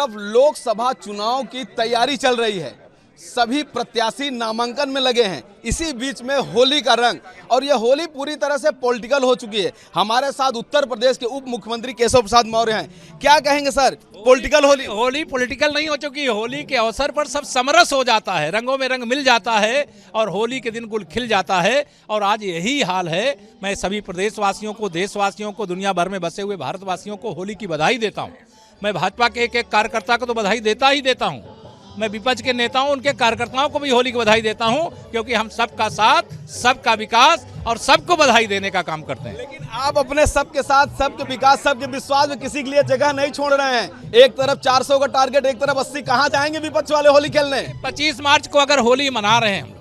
तरफ लोकसभा चुनाव की तैयारी चल रही है, सभी प्रत्याशी नामांकन में लगे हैं। इसी बीच में होली का रंग, और यह होली पूरी तरह से पॉलिटिकल हो चुकी है। हमारे साथ उत्तर प्रदेश के उप मुख्यमंत्री केशव प्रसाद मौर्य हैं। क्या कहेंगे सर, पॉलिटिकल होली पॉलिटिकल नहीं हो चुकी। होली के अवसर पर सब समरस हो जाता है, रंगों में रंग मिल जाता है और होली के दिन गुल खिल जाता है। और आज यही हाल है। मैं सभी प्रदेशवासियों को, देशवासियों को, दुनिया भर में बसे हुए भारतवासियों को होली की बधाई देता हूँ। मैं भाजपा के एक एक कार्यकर्ता को तो बधाई देता ही देता हूँ। मैं विपक्ष के नेताओं, उनके कार्यकर्ताओं को भी होली की बधाई देता हूं, क्योंकि हम सबका साथ, सबका विकास और सबको बधाई देने का काम करते हैं। लेकिन आप अपने सबके साथ, सबके विकास, सबके विश्वास में किसी के लिए जगह नहीं छोड़ रहे हैं। एक तरफ 400 का टारगेट, एक तरफ 80। कहां जाएंगे विपक्ष वाले होली खेलने? 25 मार्च को अगर होली मना रहे हैं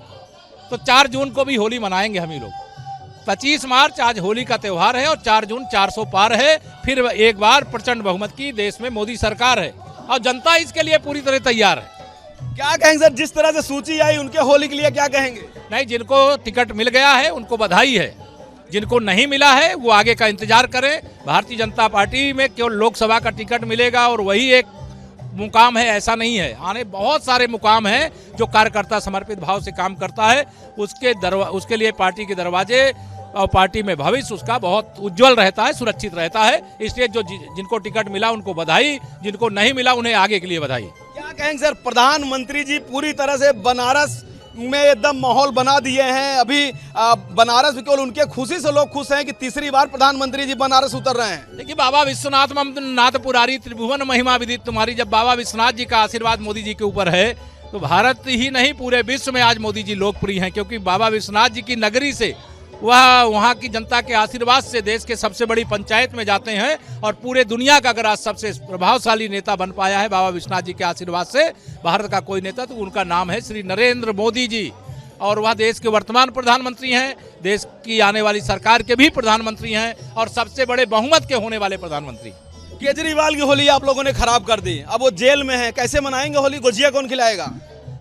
तो 4 जून को भी होली मनाएंगे हम ही लोग। 25 मार्च आज होली का त्यौहार है और 4 जून 400 पार है। फिर एक बार प्रचंड बहुमत की देश में मोदी सरकार है और जनता इसके लिए पूरी तरह तैयार है। क्या कहेंगे सर, जिस तरह से सूची आई उनके होली के लिए क्या कहेंगे? नहीं, जिनको टिकट मिल गया है उनको बधाई है, जिनको नहीं मिला है वो आगे का इंतजार करें। भारतीय जनता पार्टी में केवल लोकसभा का टिकट मिलेगा और वही एक मुकाम है, ऐसा नहीं है। आने बहुत सारे मुकाम हैं जो कार्यकर्ता समर्पित भाव से काम करता है। उसके लिए पार्टी के दरवाजे और पार्टी में भविष्य उसका बहुत उज्जवल रहता है, सुरक्षित रहता है। इसलिए जो जिनको टिकट मिला उनको बधाई, जिनको नहीं मिला उन्हें आगे के लिए बधाई। क्या कहेंगे सर, प्रधानमंत्री जी पूरी तरह से बनारस में एकदम माहौल बना दिए हैं। अभी बनारस में केवल उनके खुशी से लोग खुश हैं कि तीसरी बार प्रधानमंत्री जी बनारस उतर रहे हैं। देखिए, बाबा विश्वनाथ नाथ पुरारी त्रिभुवन महिमा विदित तुम्हारी, जब बाबा विश्वनाथ जी का आशीर्वाद मोदी जी के ऊपर है तो भारत ही नहीं पूरे विश्व में आज मोदी जी लोकप्रिय हैं। क्योंकि बाबा विश्वनाथ जी की नगरी से वहाँ की जनता के आशीर्वाद से देश के सबसे बड़ी पंचायत में जाते हैं और पूरे दुनिया का अगर आज सबसे प्रभावशाली नेता बन पाया है बाबा विश्वनाथ जी के आशीर्वाद से भारत का कोई नेता, तो उनका नाम है श्री नरेंद्र मोदी जी। और वह देश के वर्तमान प्रधानमंत्री हैं, देश की आने वाली सरकार के भी प्रधानमंत्री हैं और सबसे बड़े बहुमत के होने वाले प्रधानमंत्री। केजरीवाल की होली आप लोगों ने खराब कर दी, अब वो जेल में है, कैसे मनाएंगे होली? गुजिया कौन खिलाएगा?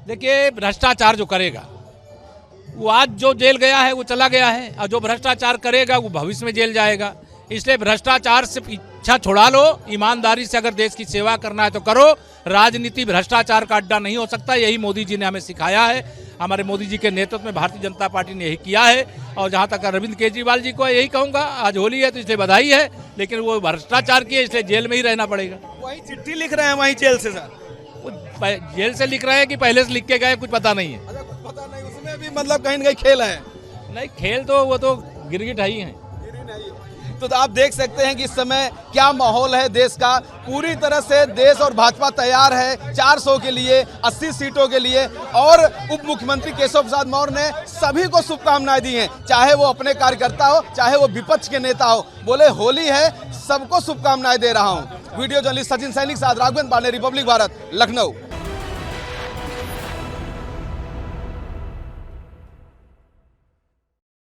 देखिए, भ्रष्टाचार जो करेगा वो आज जो जेल गया है वो चला गया है, और जो भ्रष्टाचार करेगा वो भविष्य में जेल जाएगा। इसलिए भ्रष्टाचार से पीछा छुड़ा लो। ईमानदारी से अगर देश की सेवा करना है तो करो। राजनीति भ्रष्टाचार का अड्डा नहीं हो सकता। यही मोदी जी ने हमें सिखाया है। हमारे मोदी जी के नेतृत्व में भारतीय जनता पार्टी ने यही किया है। और जहाँ तक अरविंद केजरीवाल जी को यही कहूँगा, आज होली है तो इसलिए बधाई है, लेकिन वो भ्रष्टाचार किए इसलिए जेल में ही रहना पड़ेगा। वही चिट्ठी लिख रहे हैं वहीं जेल से सर? जेल से लिख रहे हैं कि पहले से लिख के गए, कुछ पता नहीं है। पता नहीं, उसमें भी मतलब कहीं ना कहीं खेल है। नहीं, खेल तो वो तो गिरगिट ही है। तो आप देख सकते हैं कि इस समय क्या माहौल है देश का। पूरी तरह से देश और भाजपा तैयार है 400 के लिए, 80 सीटों के लिए। और उप मुख्यमंत्री केशव प्रसाद मौर्य ने सभी को शुभकामनाएं दी हैं, चाहे वो अपने कार्यकर्ता हो, चाहे वो विपक्ष के नेता हो। बोले होली है, सबको शुभकामनाएं दे रहा हूं। वीडियो जर्नलिस्ट सचिन सैनिक साथ राघवेंद्र पांडे, रिपब्लिक भारत, लखनऊ।